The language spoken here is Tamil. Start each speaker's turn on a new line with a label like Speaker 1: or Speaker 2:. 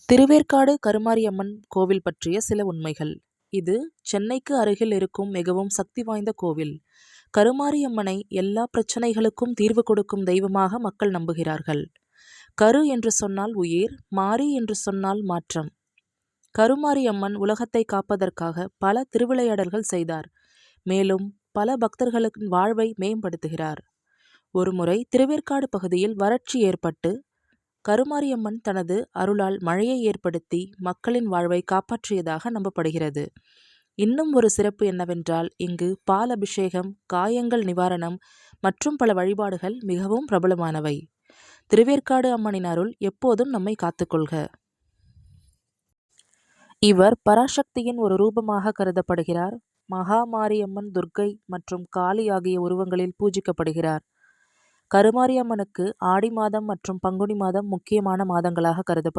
Speaker 1: திருவேற்காடு கருமாரியம்மன் கோவில் பற்றிய சில உண்மைகள். இது சென்னைக்கு அருகில் இருக்கும் மிகவும் சக்தி வாய்ந்த கோவில். கருமாரியம்மனை எல்லா பிரச்சனைகளுக்கும் தீர்வு கொடுக்கும் தெய்வமாக மக்கள் நம்புகிறார்கள். கரு என்று சொன்னால் உயிர், மாரி என்று சொன்னால் மாற்றம். கருமாரியம்மன் உலகத்தை காப்பதற்காக பல திருவிளையாடல்கள் செய்தார். மேலும் பல பக்தர்களின் வாழ்வை மேம்படுத்துகிறார். ஒருமுறை திருவேற்காடு பகுதியில் வறட்சி ஏற்பட்டு கருமாரியம்மன் தனது அருளால் மழையை ஏற்படுத்தி மக்களின் வாழ்வை காப்பாற்றியதாக நம்பப்படுகிறது. இன்னும் ஒரு சிறப்பு என்னவென்றால், இங்கு பால் அபிஷேகம், காயங்கள் நிவாரணம் மற்றும் பல வழிபாடுகள் மிகவும் பிரபலமானவை. திருவேற்காடு அம்மனின் அருள் எப்போதும் நம்மை காத்துக்கொள்க. இவர் பராசக்தியின் ஒரு ரூபமாக கருதப்படுகிறார். மகாமாரியம்மன், துர்க்கை மற்றும் காளி ஆகிய உருவங்களில் பூஜிக்கப்படுகிறார். கருமாரியம்மனுக்கு ஆடி மாதம் மற்றும் பங்குனி மாதம் முக்கியமான மாதங்களாக கருதப்படுகிறது.